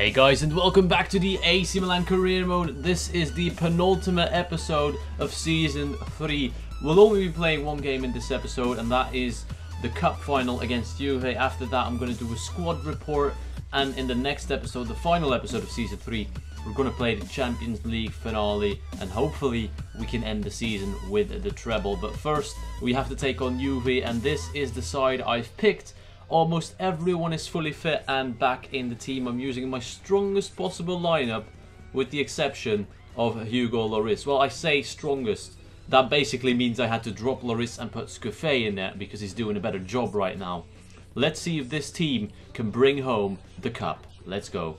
Hey guys, and welcome back to the AC Milan career mode. This is the penultimate episode of season 3. We'll only be playing one game in this episode, and that is the cup final against Juve. After that, I'm going to do a squad report, and in the next episode, the final episode of season 3, we're going to play the Champions League finale, and hopefully we can end the season with the treble. But first, we have to take on Juve, and this is the side I've picked. Almost everyone is fully fit and back in the team. I'm using my strongest possible lineup with the exception of Hugo Lloris. Well, I say strongest. That basically means I had to drop Lloris and put Scufei in there because he's doing a better job right now. Let's see if this team can bring home the cup. Let's go.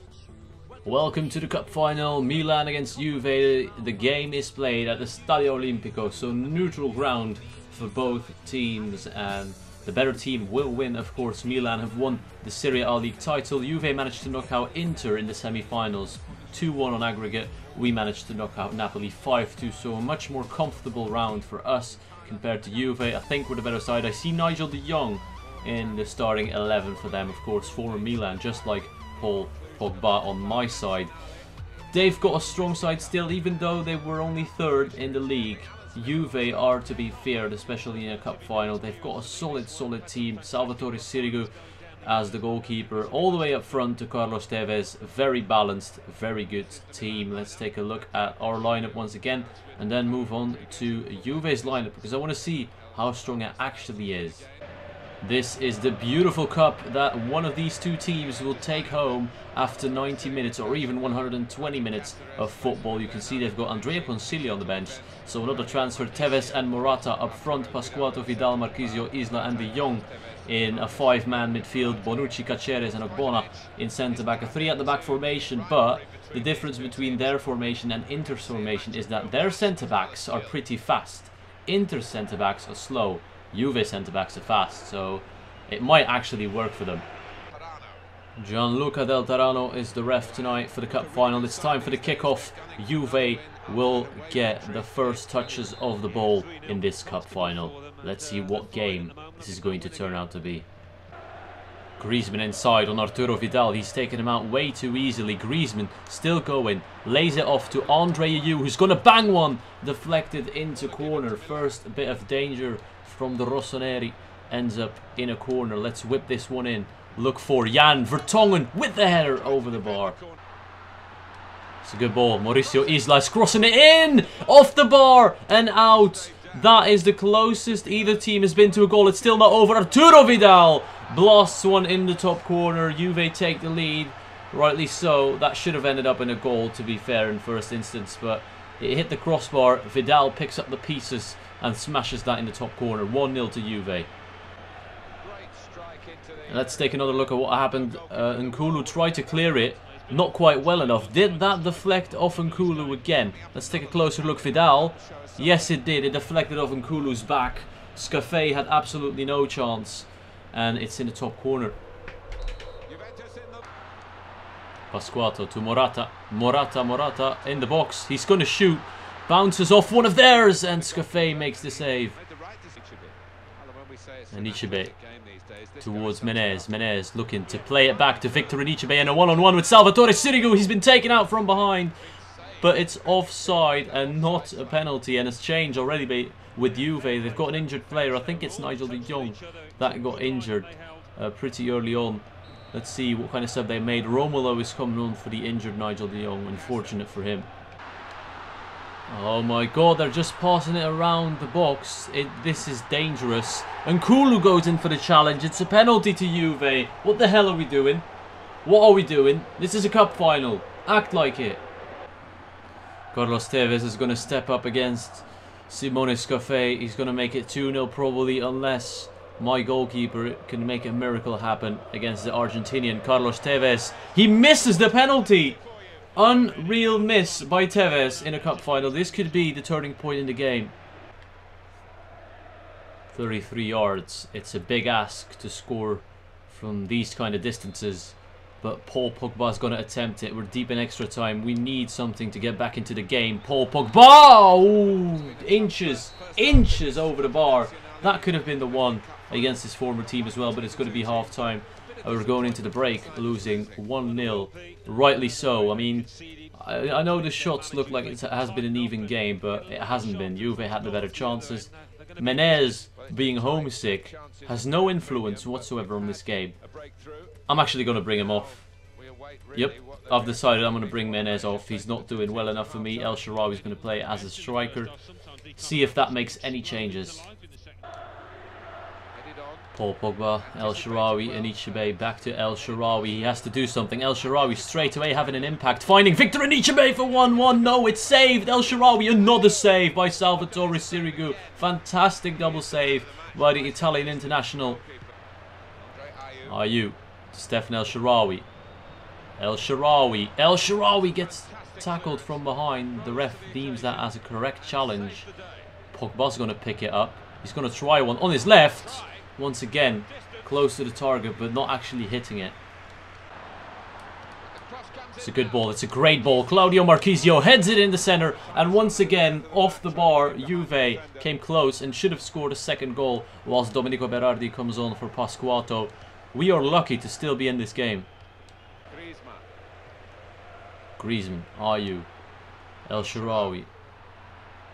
Welcome to the cup final. Milan against Juve. The game is played at the Stadio Olimpico, so neutral ground for both teams, and the better team will win, of course. Milan have won the Serie A League title. Juve managed to knock out Inter in the semi-finals, 2-1 on aggregate. We managed to knock out Napoli 5-2, so a much more comfortable round for us compared to Juve. I think we're the better side. I see Nigel de Jong in the starting 11 for them, of course, former Milan, just like Paul Pogba on my side. They've got a strong side still, even though they were only third in the league. Juve are to be feared, especially in a cup final. They've got a solid team. Salvatore Sirigu as the goalkeeper, all the way up front to Carlos Tevez. Very balanced, very good team. Let's take a look at our lineup once again and then move on to Juve's lineup, because I want to see how strong it actually is. This is the beautiful cup that one of these two teams will take home after 90 minutes or even 120 minutes of football. You can see they've got Andrea Consigli on the bench, so another transfer. Tevez and Morata up front, Pasquato, Vidal, Marchisio, Isla and de Jong in a 5-man midfield, Bonucci, Caceres and Ogbonna in centre-back, a 3 at the back formation. But the difference between their formation and Inter's formation is that their centre-backs are pretty fast. Inter's centre-backs are slow. Juve centre-backs are fast, so it might actually work for them. Gianluca Del Tarano is the ref tonight for the cup final. It's time for the kickoff. Juve will get the first touches of the ball in this cup final. Let's see what game this is going to turn out to be. Griezmann inside on Arturo Vidal. He's taken him out way too easily. Griezmann still going. Lays it off to Andre Ayew, who's going to bang one. Deflected into corner. First bit of danger from the Rossoneri. Ends up in a corner. Let's whip this one in. Look for Jan Vertonghen with the header over the bar. It's a good ball. Mauricio Isla is crossing it in. Off the bar and out. That is the closest either team has been to a goal. It's still not over. Arturo Vidal blasts one in the top corner. Juve take the lead. Rightly so. That should have ended up in a goal, to be fair, in first instance. But it hit the crossbar. Vidal picks up the pieces and smashes that in the top corner. 1-0 to Juve. Let's take another look at what happened. Nkulu tried to clear it. Not quite well enough. Did that deflect off Nkulu again? Let's take a closer look. Vidal. Yes, it did. It deflected off Nkulu's back. Scufei had absolutely no chance. And it's in the top corner. Pasquato to Morata. Morata in the box. He's going to shoot. Bounces off one of theirs. And Scufei makes the save. And Ichibe towards Menez. Menez looking to play it back to Victor Ichibe in a one-on-one with Salvatore Sirigu. He's been taken out from behind, but it's offside and not a penalty, and it's changed already with Juve. They've got an injured player. I think it's Nigel de Jong that got injured pretty early on. Let's see what kind of sub they made. Romulo is coming on for the injured Nigel de Jong. Unfortunate for him. Oh my god, they're just passing it around the box. This is dangerous. And Nkulu goes in for the challenge. It's a penalty to Juve. What the hell are we doing? What are we doing? This is a cup final. Act like it. Carlos Tevez is going to step up against Simone Scufei. He's going to make it 2-0 probably, unless my goalkeeper can make a miracle happen against the Argentinian Carlos Tevez. He misses the penalty. Unreal miss by Tevez in a cup final. This could be the turning point in the game. 33 yards. It's a big ask to score from these kind of distances. But Paul Pogba's going to attempt it. We're deep in extra time. We need something to get back into the game. Paul Pogba! Ooh, inches over the bar. That could have been the one against his former team as well, but it's going to be half time. We're going into the break losing 1-0. Rightly so. I mean, I know the shots look like it has been an even game, but it hasn't been. Juve had the better chances. Menez, being homesick, has no influence whatsoever on this game. I'm actually going to bring him off. Yep, I've decided I'm going to bring Menez off. He's not doing well enough for me. El Shaarawy's going to play as a striker. See if that makes any changes. Paul Pogba, El Shaarawy, Anichebe, back to El Shaarawy. He has to do something. El Shaarawy straight away having an impact. Finding Victor Anichebe for 1-1. No, it's saved. El Shaarawy, another save by Salvatore Sirigu. Fantastic double save by the Italian international. Are you? Stefan El Shaarawy. El Shaarawy. El Shaarawy gets tackled from behind. The ref deems that as a correct challenge. Pogba's going to pick it up. He's going to try one on his left. Once again, close to the target, but not actually hitting it. It's a good ball. It's a great ball. Claudio Marchisio heads it in the center. And once again, off the bar, Juve came close and should have scored a second goal, whilst Domenico Berardi comes on for Pasquato. We are lucky to still be in this game. Griezmann, are you? El Shaarawy.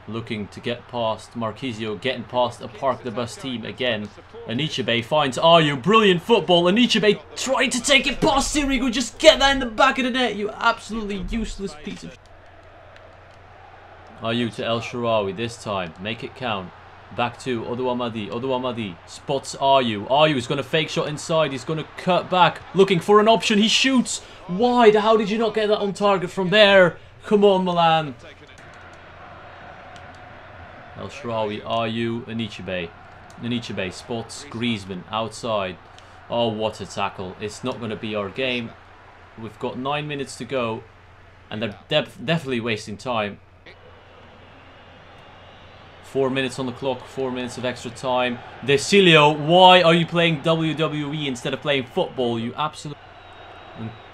Looking to get past Marchisio, getting past a Park the Bus team again. Anichebe finds Ayu, brilliant football. Anichebe trying to take it past Sirigu, just get that in the back of the net, you absolutely useless piece of... Ayu to El Shaarawy this time, make it count. Back to Oduamadi, Oduamadi spots Ayu. Ayu is going to fake shot inside, he's going to cut back, looking for an option, he shoots wide. How did you not get that on target from there? Come on, Milan. El Shaarawy, Ayu, Anichebe. Anichebe spots Griezmann outside. Oh, what a tackle. It's not going to be our game. We've got 9 minutes to go. And they're definitely wasting time. 4 minutes on the clock, 4 minutes of extra time. Desilio, why are you playing WWE instead of playing football? You absolute...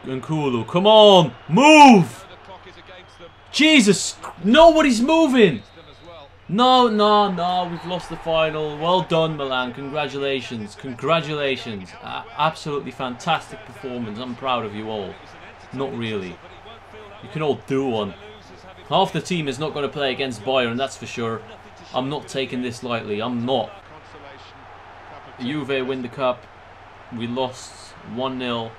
Nkulu, come on! Move! Jesus! Nobody's moving! No, no, no, we've lost the final. Well done, Milan. Congratulations. Congratulations. Absolutely fantastic performance. I'm proud of you all. Not really. You can all do one. Half the team is not going to play against Bayern, that's for sure. I'm not taking this lightly. I'm not. Juve win the cup. We lost 1-0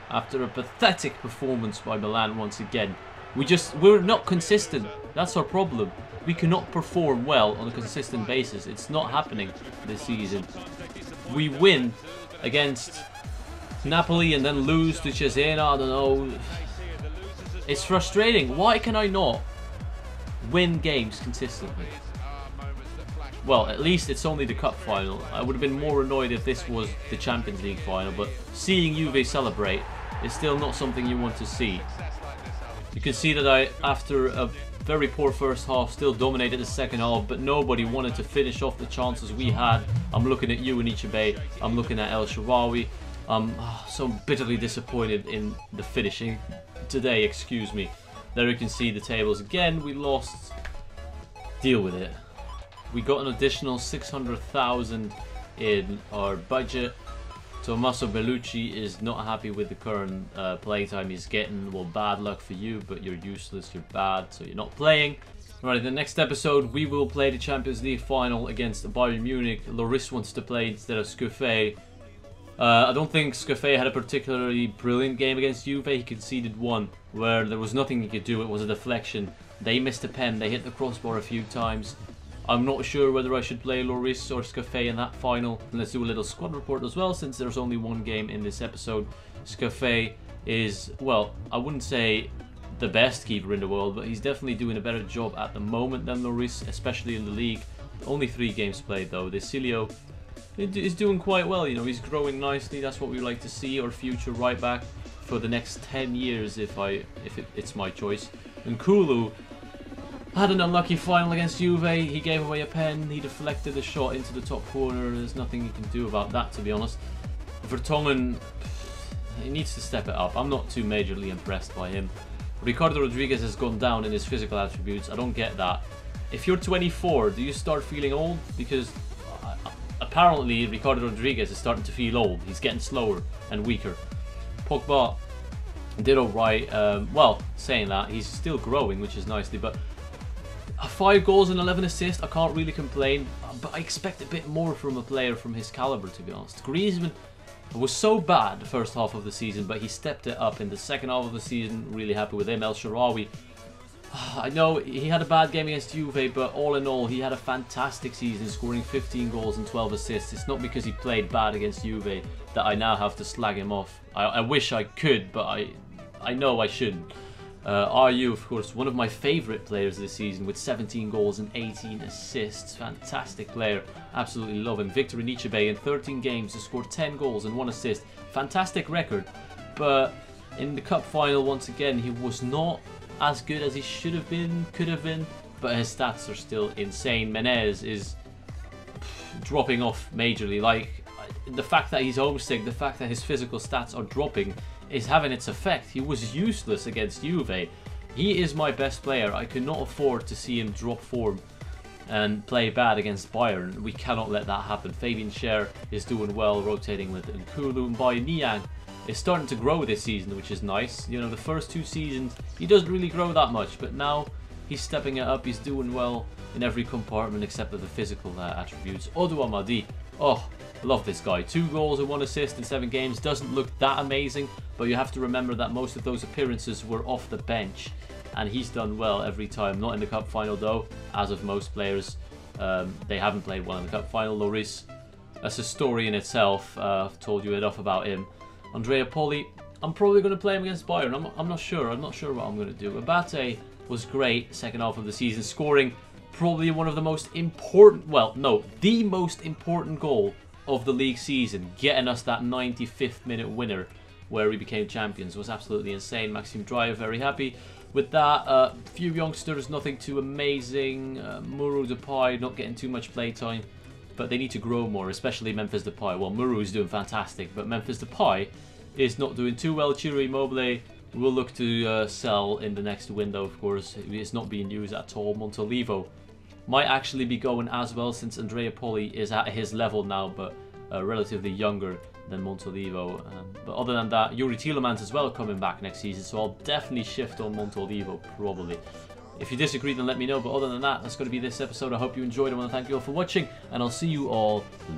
after a pathetic performance by Milan once again. We're not consistent. That's our problem. We cannot perform well on a consistent basis. It's not happening this season. We win against Napoli and then lose to Cesena. I don't know. It's frustrating. Why can I not win games consistently? Well, at least it's only the cup final. I would have been more annoyed if this was the Champions League final, but seeing Juve celebrate is still not something you want to see. You can see that I, after a very poor first half, still dominated the second half, but nobody wanted to finish off the chances we had. I'm looking at you, Anichebe. I'm looking at El Shaarawy. I'm so bitterly disappointed in the finishing today, excuse me. There you can see the tables again. We lost. Deal with it. We got an additional 600,000 in our budget. Tommaso Bellucci is not happy with the current playtime he's getting. Well, bad luck for you, but you're useless, you're bad, so you're not playing. Right, in the next episode, we will play the Champions League final against Bayern Munich. Loris wants to play instead of Scufei. I don't think Scufei had a particularly brilliant game against Juve. He conceded one where there was nothing he could do. It was a deflection. They missed a pen. They hit the crossbar a few times. I'm not sure whether I should play Loris or Scufei in that final. And let's do a little squad report as well, since there's only one game in this episode. Scufei is, well, I wouldn't say the best keeper in the world, but he's definitely doing a better job at the moment than Loris, especially in the league. Only 3 games played though. Desilio is doing quite well, you know, he's growing nicely. That's what we like to see, our future right back for the next 10 years if it's my choice. And Nkulu had an unlucky final against Juve. He gave away a pen, he deflected a shot into the top corner. There's nothing he can do about that, to be honest. Vertonghen, he needs to step it up. I'm not too majorly impressed by him. Ricardo Rodriguez has gone down in his physical attributes. I don't get that. If you're 24, do you start feeling old? Because apparently Ricardo Rodriguez is starting to feel old. He's getting slower and weaker. Pogba did alright. Well, saying that, he's still growing, which is nicely, but 5 goals and 11 assists, I can't really complain, but I expect a bit more from a player from his caliber, to be honest. Griezmann was so bad the first half of the season, but he stepped it up in the second half of the season. Really happy with him. El Shaarawy, I know he had a bad game against Juve, but all in all, he had a fantastic season, scoring 15 goals and 12 assists. It's not because he played bad against Juve that I now have to slag him off. I wish I could, but I know I shouldn't. RU, of course, one of my favourite players this season with 17 goals and 18 assists. Fantastic player. Absolutely love him. Victor Anichebe in 13 games has scored 10 goals and 1 assist. Fantastic record. But in the cup final, once again, he was not as good as he should have been, could have been. But his stats are still insane. Menez is dropping off majorly. Like, the fact that he's homesick, the fact that his physical stats are dropping is having its effect. He was useless against Juve. He is my best player. I could not afford to see him drop form and play bad against Bayern. We cannot let that happen. Fabian Schär is doing well, rotating with Nkulu, and Bai Niang is starting to grow this season, which is nice. You know, the first 2 seasons, he doesn't really grow that much, but now he's stepping it up. He's doing well in every compartment except for the physical attributes. Odu Amadi, oh, love this guy. 2 goals and 1 assist in 7 games. Doesn't look that amazing, but you have to remember that most of those appearances were off the bench, and he's done well every time. Not in the cup final though, as of most players. They haven't played well in the cup final. Lloris, that's a story in itself. I've told you enough about him. Andrea Poli, I'm probably going to play him against Bayern. I'm not sure. I'm not sure what I'm going to do. Abate was great second half of the season, scoring probably one of the most important, well, no, the most important goal of the league season, getting us that 95th minute winner where we became champions. Was absolutely insane. Maxime Dreyer, very happy with that. Few youngsters, nothing too amazing. Muru Depay not getting too much playtime, but they need to grow more, especially Memphis Depay. Well, Muru is doing fantastic, but Memphis Depay is not doing too well. Ciro Immobile will look to sell in the next window, of course. It's not being used at all. Montolivo might actually be going as well, since Andrea Poli is at his level now, but relatively younger than Montolivo. But other than that, Yuri Tielemans as well coming back next season, so I'll definitely shift on Montolivo, probably. If you disagree, then let me know, but other than that, that's going to be this episode. I hope you enjoyed. I want to thank you all for watching, and I'll see you all later.